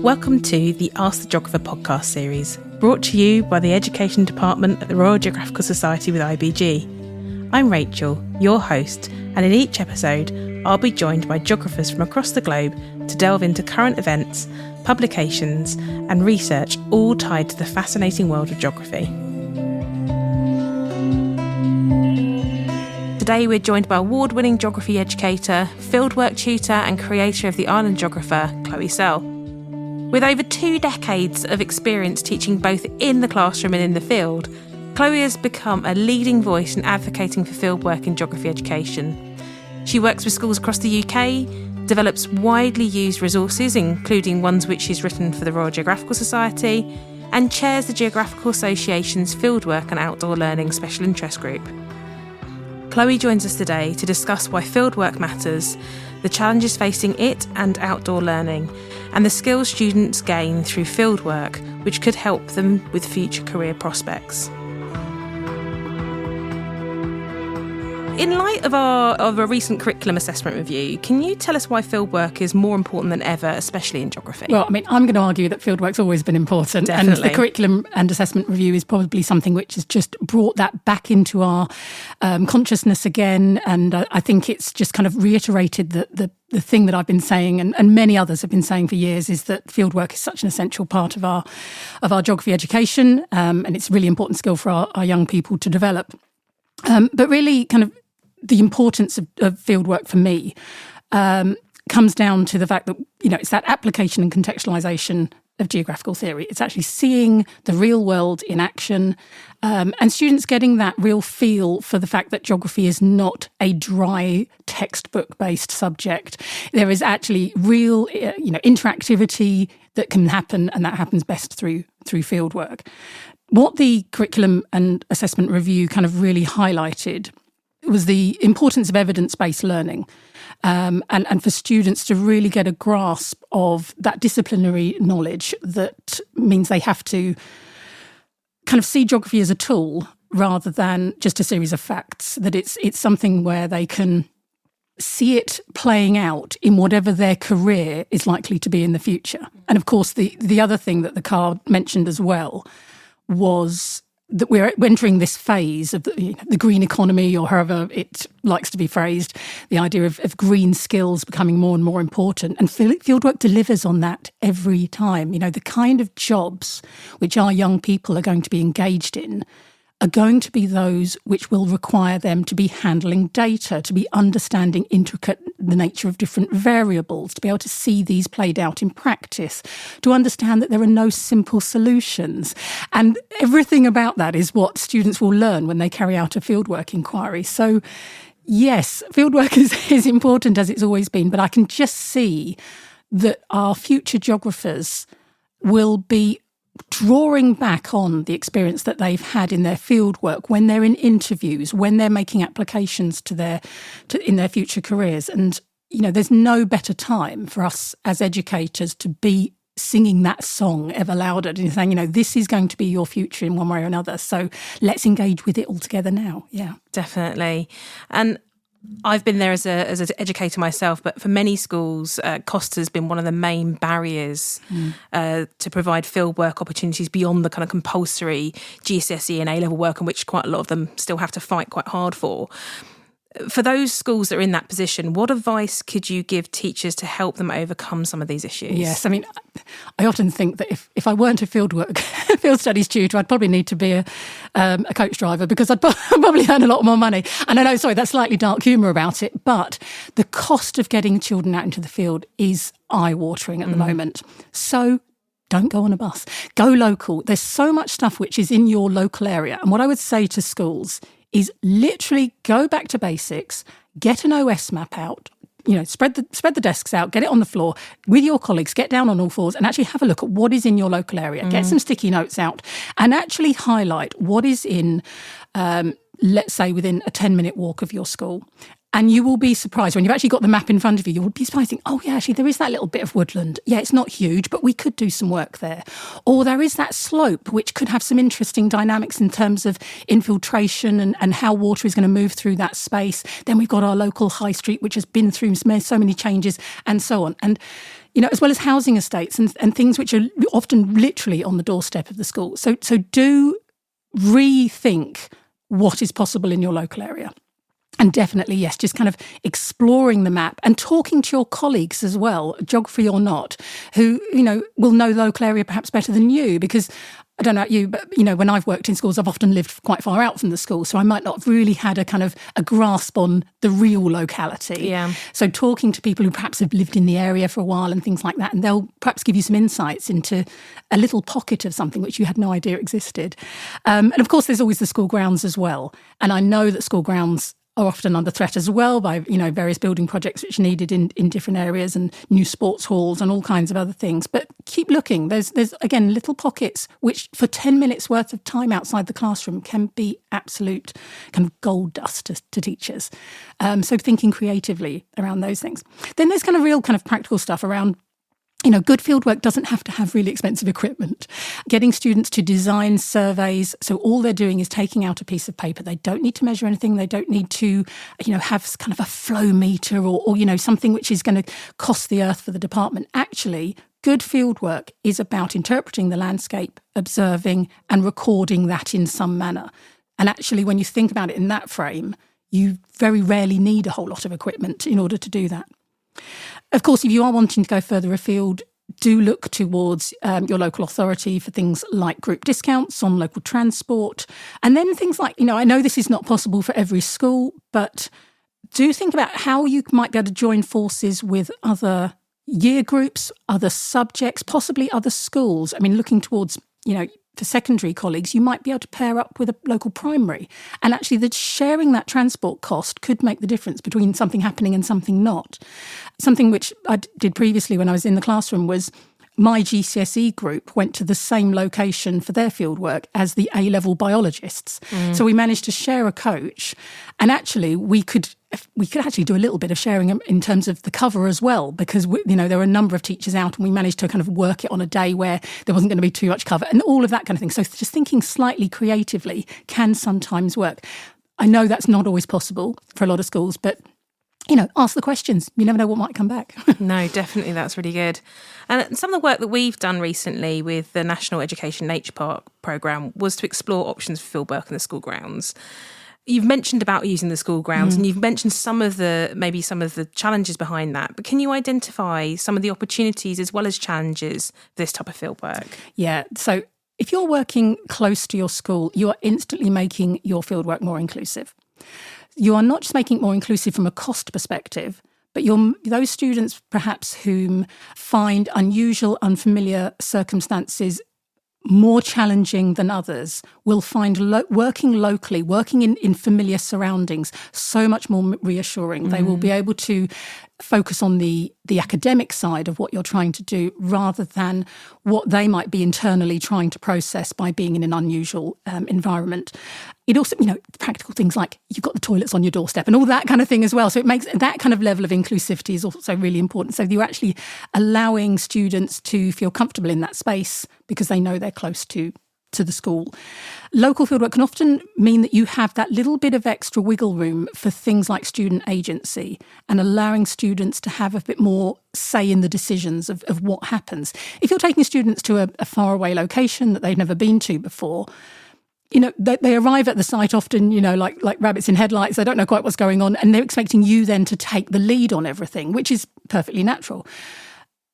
Welcome to the Ask the Geographer podcast series, brought to you by the Education Department at the Royal Geographical Society with IBG. I'm Rachel, your host, and in each episode, I'll be joined by geographers from across the globe to delve into current events, publications, and research, all tied to the fascinating world of geography. Today we're joined by award-winning geography educator, fieldwork tutor and creator of the Island Geographer, Chloe Searl. With over 2 decades of experience teaching both in the classroom and in the field, Chloe has become a leading voice in advocating for fieldwork in geography education. She works with schools across the UK, develops widely used resources, including ones which she's written for the Royal Geographical Society, and chairs the Geographical Association's Fieldwork and Outdoor Learning Special Interest Group. Chloe joins us today to discuss why fieldwork matters, the challenges facing it and outdoor learning, and the skills students gain through fieldwork, which could help them with future career prospects. In light of a recent curriculum assessment review, can you tell us why fieldwork is more important than ever, especially in geography? Well, I mean, I'm going to argue that fieldwork's always been important. Definitely. And the curriculum and assessment review is probably something which has just brought that back into our consciousness again. And I think it's just kind of reiterated that the thing that I've been saying and many others have been saying for years is that fieldwork is such an essential part of our geography education. And it's a really important skill for our young people to develop. But really kind of the importance of fieldwork for me comes down to the fact that, it's that application and contextualisation of geographical theory. It's actually seeing the real world in action and students getting that real feel for the fact that geography is not a dry textbook-based subject. There is actually real, interactivity that can happen, and that happens best through fieldwork. What the curriculum and assessment review kind of really highlighted was the importance of evidence-based learning and for students to really get a grasp of that disciplinary knowledge that means they have to kind of see geography as a tool rather than just a series of facts, that it's something where they can see it playing out in whatever their career is likely to be in the future. And of course, the other thing that the card mentioned as well was that we're entering this phase of the green economy, or however it likes to be phrased, the idea of green skills becoming more and more important. And fieldwork delivers on that every time. The kind of jobs which our young people are going to be engaged in are going to be those which will require them to be handling data, to be understanding the nature of different variables, to be able to see these played out in practice, to understand that there are no simple solutions. And everything about that is what students will learn when they carry out a fieldwork inquiry. So, yes, fieldwork is important as it's always been, but I can just see that our future geographers will be drawing back on the experience that they've had in their fieldwork when they're in interviews, when they're making applications in their future careers. And, there's no better time for us as educators to be singing that song ever louder and saying, this is going to be your future in one way or another. So let's engage with it all together now. Yeah, definitely. And I've been there as an educator myself, but for many schools, cost has been one of the main barriers to provide fieldwork opportunities beyond the kind of compulsory GCSE and A-level work, in which quite a lot of them still have to fight quite hard for. For those schools that are in that position, what advice could you give teachers to help them overcome some of these issues? Yes, I mean, I often think that if I weren't a field studies tutor, I'd probably need to be a coach driver, because I'd probably earn a lot more money. And I know, sorry, that's slightly dark humour about it, but the cost of getting children out into the field is eye-watering at the moment. So don't go on a bus. Go local. There's so much stuff which is in your local area. And what I would say to schools is literally go back to basics, get an OS map out, spread the desks out, get it on the floor with your colleagues, get down on all fours and actually have a look at what is in your local area. Get some sticky notes out and actually highlight what is in, let's say, within a 10-minute walk of your school. And you will be surprised when you've actually got the map in front of you. You will be surprised, think, oh yeah, actually there is that little bit of woodland. Yeah, it's not huge, but we could do some work there. Or there is that slope, which could have some interesting dynamics in terms of infiltration and how water is going to move through that space. Then we've got our local high street, which has been through so many changes and so on. And as well as housing estates and things which are often literally on the doorstep of the school. So do rethink what is possible in your local area. And definitely, yes, just kind of exploring the map and talking to your colleagues as well, geography or not, who, will know the local area perhaps better than you. Because I don't know about you, but, when I've worked in schools, I've often lived quite far out from the school. So I might not have really had a kind of a grasp on the real locality. Yeah. So talking to people who perhaps have lived in the area for a while and things like that, and they'll perhaps give you some insights into a little pocket of something which you had no idea existed. And of course, there's always the school grounds as well. And I know that school grounds are often under threat as well by, various building projects which are needed in different areas and new sports halls and all kinds of other things. But keep looking. There's again, little pockets which for 10 minutes worth of time outside the classroom can be absolute kind of gold dust to teachers. So thinking creatively around those things. Then there's kind of real kind of practical stuff around good fieldwork doesn't have to have really expensive equipment. Getting students to design surveys, so all they're doing is taking out a piece of paper. They don't need to measure anything. They don't need to, have kind of a flow meter or something which is going to cost the earth for the department. Actually, good fieldwork is about interpreting the landscape, observing and recording that in some manner. And actually, when you think about it in that frame, you very rarely need a whole lot of equipment in order to do that. Of course, if you are wanting to go further afield, do look towards your local authority for things like group discounts on local transport. And then things like, I know this is not possible for every school, but do think about how you might be able to join forces with other year groups, other subjects, possibly other schools. I mean, looking towards, for secondary colleagues, you might be able to pair up with a local primary. And actually, sharing that transport cost could make the difference between something happening and something not. Something which I did previously when I was in the classroom was my GCSE group went to the same location for their fieldwork as the A-level biologists. So we managed to share a coach. And actually, we could actually do a little bit of sharing in terms of the cover as well, because there were a number of teachers out and we managed to kind of work it on a day where there wasn't going to be too much cover and all of that kind of thing. So just thinking slightly creatively can sometimes work. I know that's not always possible for a lot of schools, but ask the questions. You never know what might come back. No, definitely, that's really good. And some of the work that we've done recently with the National Education Nature Park programme was to explore options for fieldwork in the school grounds. You've mentioned about using the school grounds and you've mentioned some of the challenges behind that. But can you identify some of the opportunities as well as challenges for this type of fieldwork? Yeah. So if you're working close to your school, you are instantly making your fieldwork more inclusive. You are not just making it more inclusive from a cost perspective, but those students perhaps whom find unusual, unfamiliar circumstances more challenging than others will find working locally, working in familiar surroundings, so much more reassuring. They will be able to focus on the academic side of what you're trying to do rather than what they might be internally trying to process by being in an unusual environment. It also, practical things like you've got the toilets on your doorstep and all that kind of thing as well. So it makes that kind of level of inclusivity is also really important. So you're actually allowing students to feel comfortable in that space because they know they're close to the school. Local fieldwork can often mean that you have that little bit of extra wiggle room for things like student agency and allowing students to have a bit more say in the decisions of what happens. If you're taking students to a faraway location that they've never been to before, they arrive at the site often, like rabbits in headlights. They don't know quite what's going on and they're expecting you then to take the lead on everything, which is perfectly natural.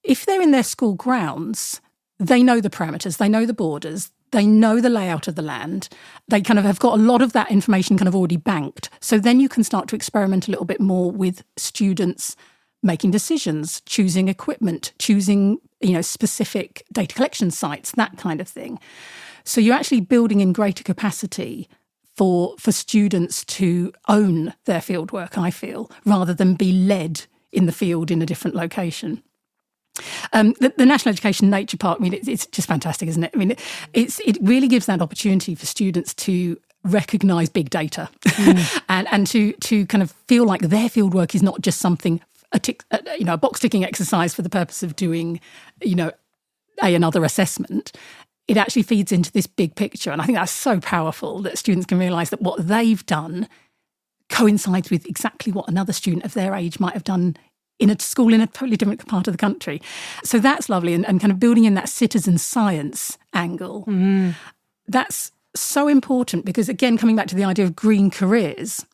If they're in their school grounds, they know the parameters, they know the borders, they know the layout of the land. They kind of have got a lot of that information kind of already banked. So then you can start to experiment a little bit more with students making decisions, choosing equipment, choosing, specific data collection sites, that kind of thing. So you're actually building in greater capacity for students to own their fieldwork, I feel, rather than be led in the field in a different location. The National Education Nature Park, it's just fantastic, isn't it? It really gives that opportunity for students to recognise big data and to kind of feel like their fieldwork is not just something, a box ticking exercise for the purpose of doing, another assessment. It actually feeds into this big picture. And I think that's so powerful that students can realise that what they've done coincides with exactly what another student of their age might have done in a school in a totally different part of the country. So that's lovely. And kind of building in that citizen science angle. That's so important because, again, coming back to the idea of green careers,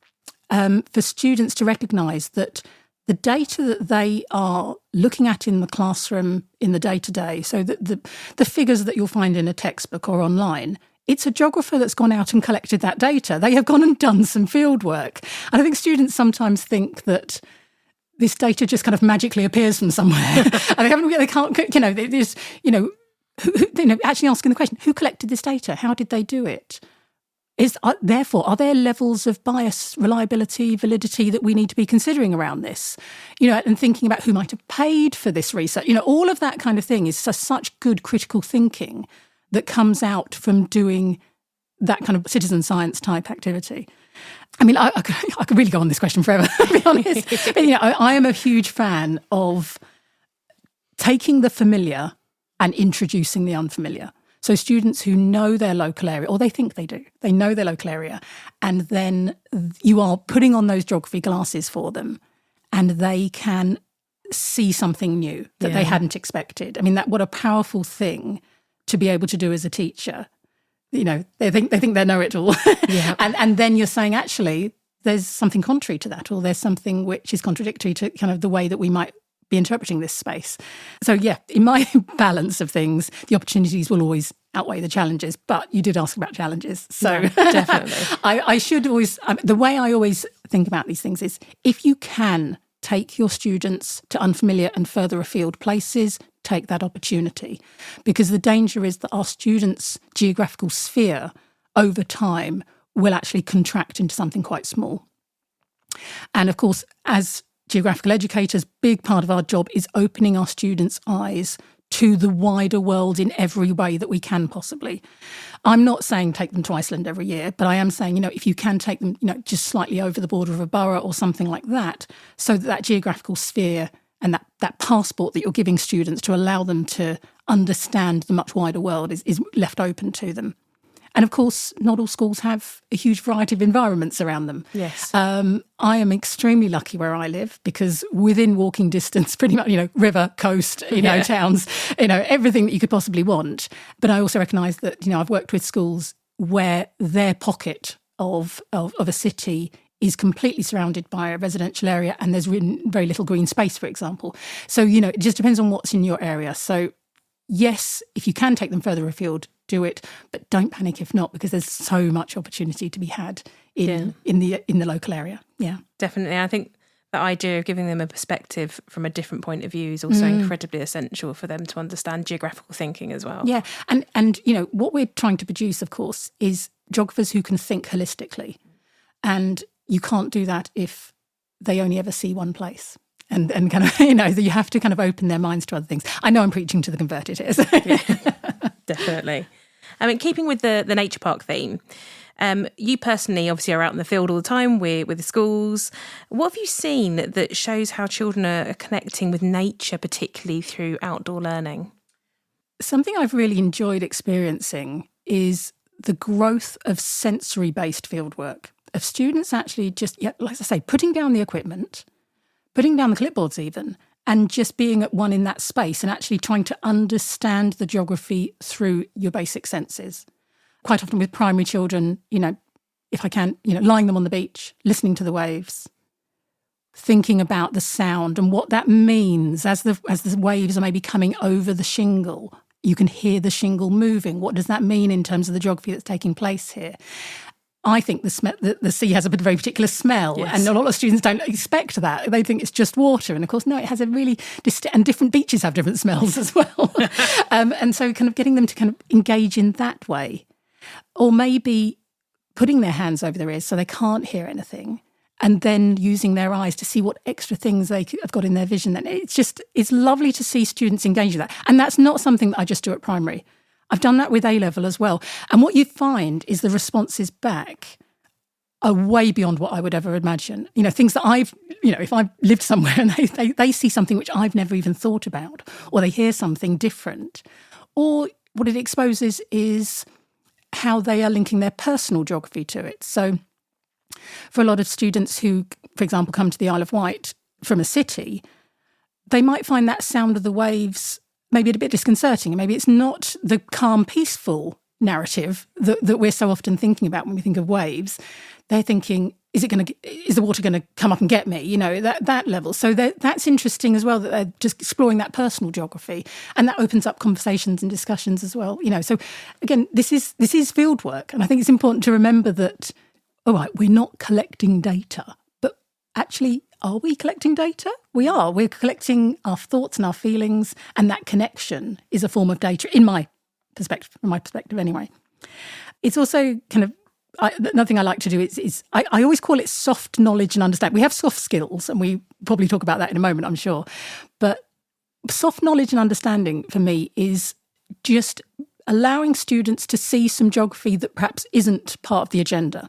for students to recognise that the data that they are looking at in the classroom in the day-to-day, so that the figures that you'll find in a textbook or online, it's a geographer that's gone out and collected that data. They have gone and done some field work. And I think students sometimes think that this data just kind of magically appears from somewhere. And they can't, there's, actually asking the question, who collected this data? How did they do it? Therefore, are there levels of bias, reliability, validity that we need to be considering around this? And thinking about who might have paid for this research. All of that kind of thing is such good critical thinking that comes out from doing that kind of citizen science type activity. I mean, I could really go on this question forever, to be honest. But, I am a huge fan of taking the familiar and introducing the unfamiliar. So students who know their local area, or they think they do, they know their local area, and then you are putting on those geography glasses for them and they can see something new that they hadn't expected. I mean, what a powerful thing to be able to do as a teacher. They think they know it all. Yeah. and then you're saying, actually, there's something contrary to that, or there's something which is contradictory to kind of the way that we might be interpreting this space. So, in my balance of things, the opportunities will always outweigh the challenges. But you did ask about challenges. So definitely. I should always, the way I always think about these things is if you can take your students to unfamiliar and further afield places, take that opportunity. Because the danger is that our students' geographical sphere over time will actually contract into something quite small. And of course, as geographical educators, big part of our job is opening our students' eyes to the wider world in every way that we can possibly. I'm not saying take them to Iceland every year, but I am saying, if you can take them, just slightly over the border of a borough or something like that, so that geographical sphere and that passport that you're giving students to allow them to understand the much wider world is left open to them. And of course, not all schools have a huge variety of environments around them. Yes. I am extremely lucky where I live because within walking distance, pretty much, river, coast, towns, everything that you could possibly want. But I also recognise that, I've worked with schools where their pocket of a city is completely surrounded by a residential area and there's very little green space, for example. So, it just depends on what's in your area. So, yes, if you can take them further afield, do it, but don't panic if not, because there's so much opportunity to be had in the local area. Yeah, definitely. I think the idea of giving them a perspective from a different point of view is also incredibly essential for them to understand geographical thinking as well. Yeah, and what we're trying to produce, of course, is geographers who can think holistically, and you can't do that if they only ever see one place. And kind of, you have to kind of open their minds to other things. I know I'm preaching to the converted here. So. Yeah, definitely. I mean, keeping with the nature park theme, you personally obviously are out in the field all the time with the schools. What have you seen that shows how children are connecting with nature, particularly through outdoor learning? Something I've really enjoyed experiencing is the growth of sensory-based fieldwork, of students actually just, like I say, putting down the equipment, putting down the clipboards even, and just being at one in that space and actually trying to understand the geography through your basic senses. Quite often with primary children, if I can, lying them on the beach, listening to the waves, thinking about the sound and what that means as the waves are maybe coming over the shingle. You can hear the shingle moving. What does that mean in terms of the geography that's taking place here? I think the sea has a very particular smell, yes. And a lot of students don't expect that. They think it's just water. And of course, no, it has a really and different beaches have different smells as well. And so kind of getting them to kind of engage in that way. Or maybe putting their hands over their ears so they can't hear anything and then using their eyes to see what extra things they have got in their vision. And it's lovely to see students engage with that. And that's not something that I just do at primary. I've done that with A-level as well. And what you find is the responses back are way beyond what I would ever imagine. Things that if I've lived somewhere and they see something which I've never even thought about, or they hear something different, or what it exposes is how they are linking their personal geography to it. So for a lot of students who, for example, come to the Isle of Wight from a city, they might find that sound of the waves maybe a bit disconcerting. Maybe it's not the calm, peaceful narrative that we're so often thinking about when we think of waves. They're thinking, is the water going to come up and get me? That level. So that's interesting as well, that they're just exploring that personal geography, and that opens up conversations and discussions as well. So again, this is field work, and I think it's important to remember that. All right, we're not collecting data, but actually, are we collecting data? We are. We're collecting our thoughts and our feelings, and that connection is a form of data, from my perspective anyway. It's also kind of, another thing I like to do is I always call it soft knowledge and understanding. We have soft skills, and we probably talk about that in a moment, I'm sure. But soft knowledge and understanding for me is just allowing students to see some geography that perhaps isn't part of the agenda.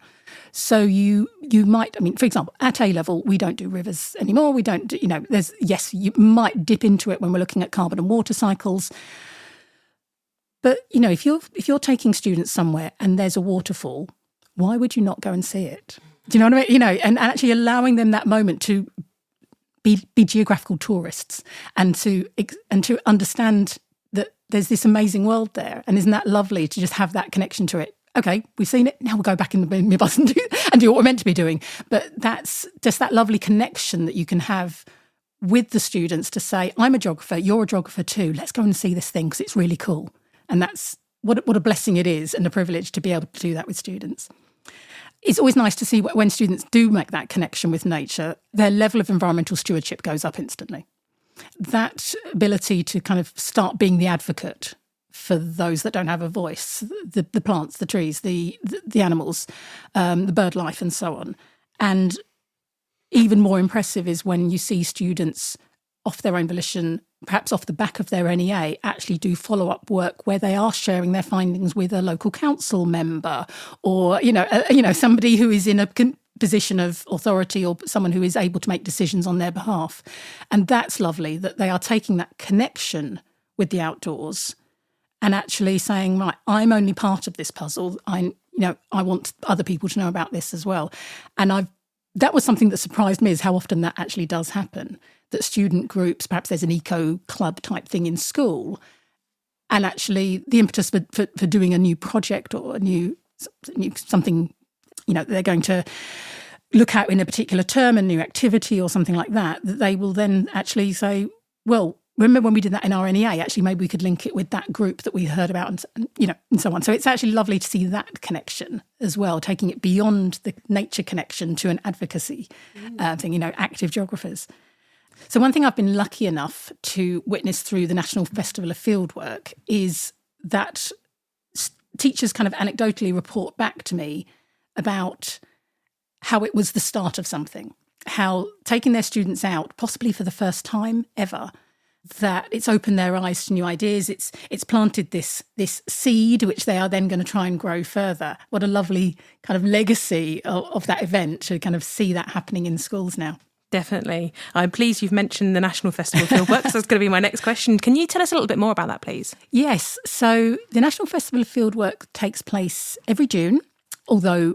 So you might, for example, at A-level, we don't do rivers anymore. We don't do, you might dip into it when we're looking at carbon and water cycles. But, if you're taking students somewhere and there's a waterfall, why would you not go and see it? Do you know what I mean? And actually allowing them that moment to be geographical tourists and to understand that there's this amazing world there. And isn't that lovely to just have that connection to it? Okay, we've seen it. Now we'll go back in the minibus and do what we're meant to be doing. But that's just that lovely connection that you can have with the students to say, I'm a geographer, you're a geographer too. Let's go and see this thing because it's really cool. And that's what a blessing it is, and a privilege to be able to do that with students. It's always nice to see when students do make that connection with nature, their level of environmental stewardship goes up instantly. That ability to kind of start being the advocate for those that don't have a voice, the plants, the trees, the animals, the bird life and so on. And even more impressive is when you see students off their own volition, perhaps off the back of their NEA, actually do follow-up work where they are sharing their findings with a local council member or, somebody who is in a position of authority or someone who is able to make decisions on their behalf. And that's lovely that they are taking that connection with the outdoors and actually saying, right, I'm only part of this puzzle. I want other people to know about this as well. And that was something that surprised me, is how often that actually does happen, that student groups, perhaps there's an eco club type thing in school, and actually the impetus for doing a new project or a new something, they're going to look at in a particular term, a new activity or something like that they will then actually say, well, remember when we did that in our NEA, actually maybe we could link it with that group that we heard about and so on. So it's actually lovely to see that connection as well, taking it beyond the nature connection to an advocacy thing, active geographers. So one thing I've been lucky enough to witness through the National Festival of Fieldwork is that teachers kind of anecdotally report back to me about how it was the start of something, how taking their students out, possibly for the first time ever, that it's opened their eyes to new ideas. It's planted this seed, which they are then going to try and grow further. What a lovely kind of legacy of that event to kind of see that happening in schools now. Definitely. I'm pleased you've mentioned the National Festival of Fieldwork, so that's going to be my next question. Can you tell us a little bit more about that, please? Yes. So the National Festival of Fieldwork takes place every June, although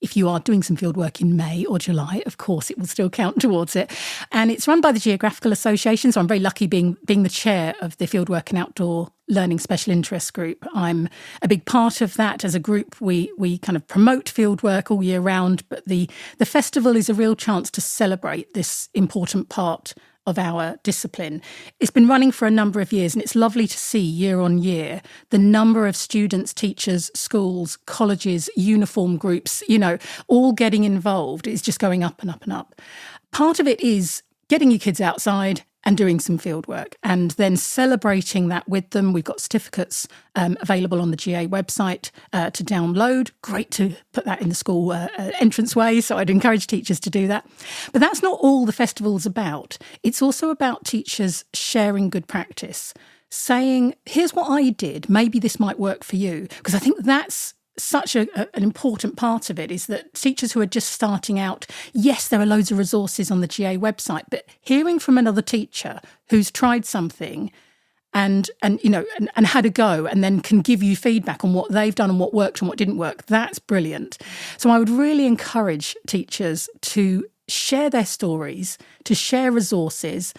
if you are doing some fieldwork in May or July, of course, it will still count towards it. And it's run by the Geographical Association, so I'm very lucky being the chair of the Fieldwork and Outdoor Learning Special Interest Group. I'm a big part of that. As a group, we kind of promote fieldwork all year round, but the festival is a real chance to celebrate this important part of our discipline. It's been running for a number of years, and it's lovely to see year on year the number of students, teachers, schools, colleges, uniform groups, all getting involved. It's just going up and up and up. Part of it is getting your kids outside and doing some field work and then celebrating that with them. We've got certificates available on the GA website to download. Great to put that in the school entranceway, so I'd encourage teachers to do that. But that's not all the festival's about. It's also about teachers sharing good practice. saying, here's what I did, maybe this might work for you. Because I think that's such an important part of it, is that teachers who are just starting out, yes, there are loads of resources on the GA website, but hearing from another teacher who's tried something and had a go, and then can give you feedback on what they've done and what worked and what didn't work, that's brilliant. So I would really encourage teachers to share their stories, to share resources,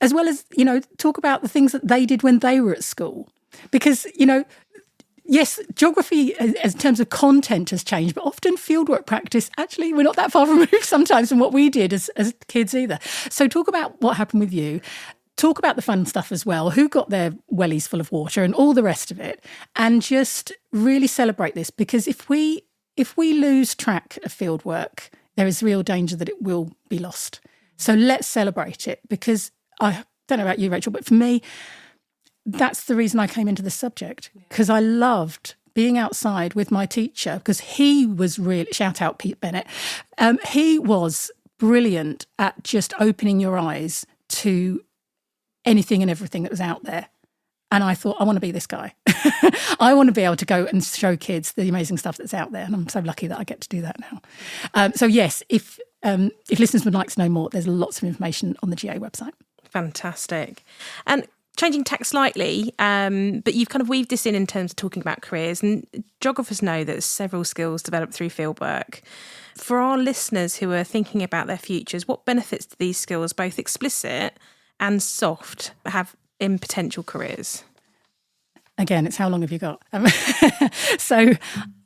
as well as, talk about the things that they did when they were at school. Because, yes, geography in terms of content has changed, but often fieldwork practice, actually, we're not that far removed sometimes from what we did as kids either. So talk about what happened with you. Talk about the fun stuff as well, who got their wellies full of water and all the rest of it, and just really celebrate this, because if we lose track of fieldwork, there is real danger that it will be lost. So let's celebrate it, because I don't know about you, Rachel, but for me, that's the reason I came into this subject, because I loved being outside with my teacher, because he was really, shout out Pete Bennett, he was brilliant at just opening your eyes to anything and everything that was out there. And I thought, I want to be this guy. I want to be able to go and show kids the amazing stuff that's out there. And I'm so lucky that I get to do that now. So yes, if listeners would like to know more, there's lots of information on the GA website. Fantastic. And changing tack slightly, but you've kind of weaved this in terms of talking about careers, and geographers know that there's several skills developed through fieldwork. For our listeners who are thinking about their futures, what benefits do these skills, both explicit and soft, have in potential careers? Again, it's how long have you got? So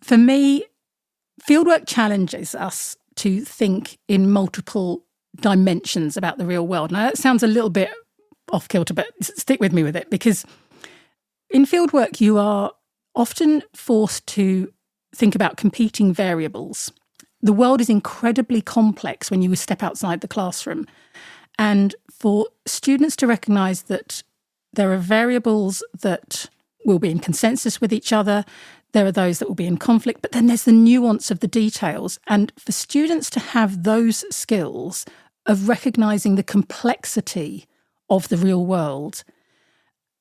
for me, fieldwork challenges us to think in multiple dimensions about the real world. Now, that sounds a little bit off kilter, but stick with me with it, because in fieldwork, you are often forced to think about competing variables. The world is incredibly complex when you step outside the classroom. And for students to recognise that there are variables that will be in consensus with each other, there are those that will be in conflict, but then there's the nuance of the details. And for students to have those skills of recognising the complexity of the real world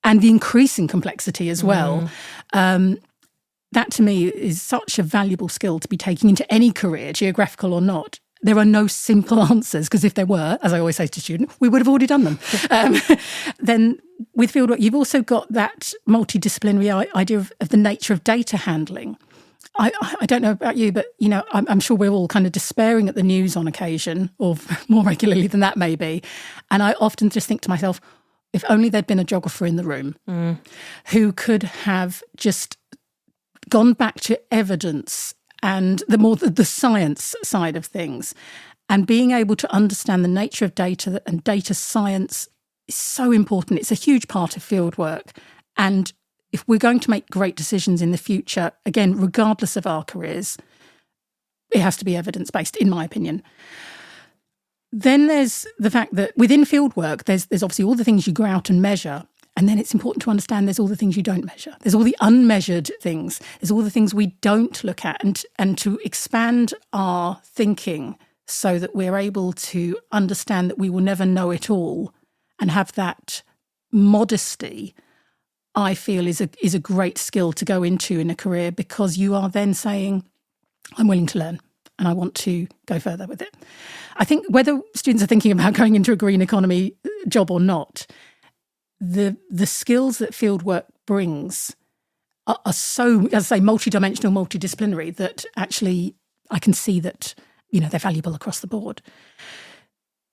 and the increasing complexity as well, that to me is such a valuable skill to be taking into any career, geographical or not. There are no simple answers, because if there were, as I always say to students, we would have already done them. Then with fieldwork, you've also got that multidisciplinary idea of the nature of data handling. I don't know about you, but, I'm sure we're all kind of despairing at the news on occasion, or more regularly than that maybe. And I often just think to myself, if only there'd been a geographer in the room who could have just gone back to evidence and the science side of things, and being able to understand the nature of data, and data science is so important. It's a huge part of fieldwork. And if we're going to make great decisions in the future, again, regardless of our careers, it has to be evidence-based, in my opinion. Then there's the fact that within fieldwork, there's obviously all the things you go out and measure. And then it's important to understand there's all the things you don't measure. There's all the unmeasured things. There's all the things we don't look at, and to expand our thinking so that we're able to understand that we will never know it all, and have that modesty, I feel is a great skill to go into in a career, because you are then saying, I'm willing to learn and I want to go further with it. I think whether students are thinking about going into a green economy job or not, the skills that fieldwork brings are so, as I say, multidimensional, multidisciplinary, that actually I can see that, they're valuable across the board.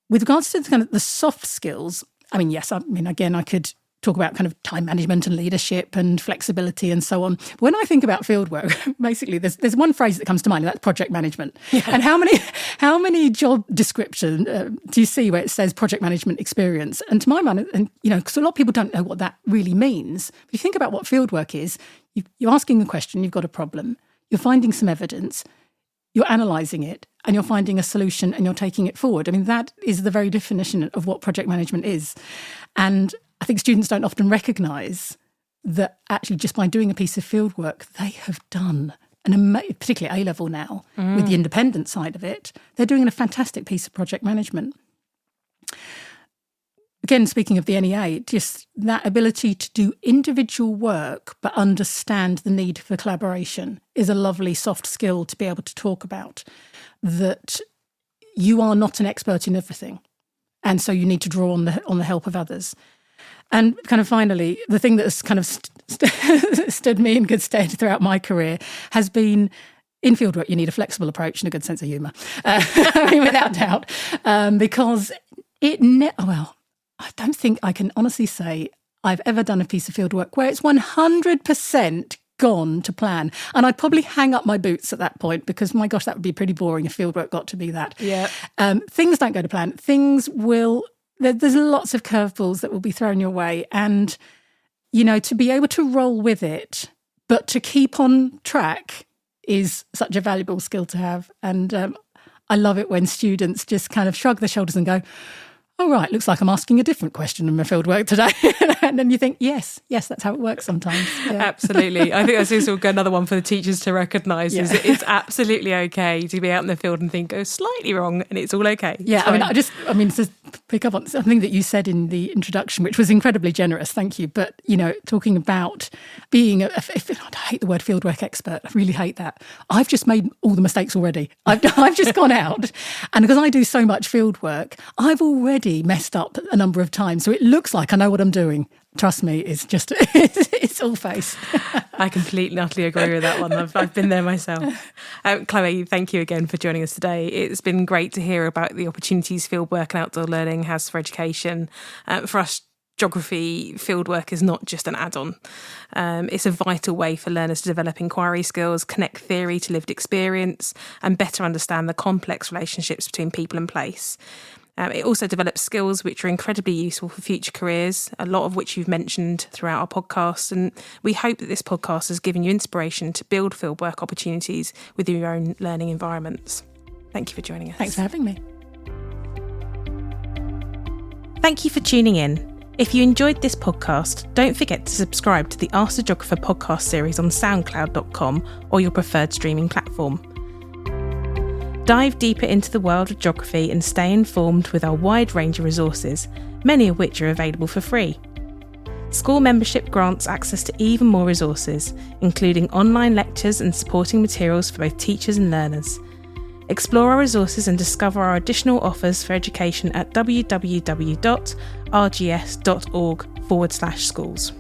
With regards to the soft skills, again, I could talk about kind of time management and leadership and flexibility and so on. But when I think about fieldwork, basically there's one phrase that comes to mind, and that's project management. Yeah. And how many job description do you see where it says project management experience? And to my mind, because a lot of people don't know what that really means. But if you think about what fieldwork is, you're asking a question, you've got a problem, you're finding some evidence, you're analysing it, and you're finding a solution, and you're taking it forward. That is the very definition of what project management is. And I think students don't often recognise that actually just by doing a piece of fieldwork, they have done, particularly A-level now, with the independent side of it, they're doing a fantastic piece of project management. again, speaking of the NEA, just that ability to do individual work but understand the need for collaboration is a lovely soft skill to be able to talk about, that you are not an expert in everything. And so you need to draw on the help of others. And kind of finally, the thing that has kind of stood me in good stead throughout my career has been, in fieldwork, you need a flexible approach and a good sense of humour, without doubt, because I don't think I can honestly say I've ever done a piece of fieldwork where it's 100% gone to plan. And I'd probably hang up my boots at that point, because, my gosh, that would be pretty boring if fieldwork got to be that. Yeah. Things don't go to plan. There's lots of curveballs that will be thrown your way. And, to be able to roll with it, but to keep on track is such a valuable skill to have. And I love it when students just kind of shrug their shoulders and go, oh, right, looks like I'm asking a different question in my fieldwork today. And then you think, yes, that's how it works sometimes. Yeah. Absolutely. I think that's also another one for the teachers to recognise, is that it's absolutely okay to be out in the field and think, oh, slightly wrong, and it's all okay. Yeah, to pick up on something that you said in the introduction, which was incredibly generous, thank you. But, talking about being I hate the word fieldwork expert. I really hate that. I've just made all the mistakes already. I've just gone out, and because I do so much fieldwork, I've already messed up a number of times. So it looks like I know what I'm doing. Trust me, it's all face. I completely and utterly agree with that one. I've been there myself. Chloe, thank you again for joining us today. It's been great to hear about the opportunities fieldwork and outdoor learning has for education. For us, geography fieldwork is not just an add-on. It's a vital way for learners to develop inquiry skills, connect theory to lived experience, and better understand the complex relationships between people and place. It also develops skills which are incredibly useful for future careers, a lot of which you've mentioned throughout our podcast. And we hope that this podcast has given you inspiration to build fieldwork opportunities within your own learning environments. Thank you for joining us. Thanks for having me. Thank you for tuning in. If you enjoyed this podcast, don't forget to subscribe to the Ask the Geographer podcast series on soundcloud.com or your preferred streaming platform. Dive deeper into the world of geography and stay informed with our wide range of resources, many of which are available for free. School membership grants access to even more resources, including online lectures and supporting materials for both teachers and learners. Explore our resources and discover our additional offers for education at www.rgs.org/schools.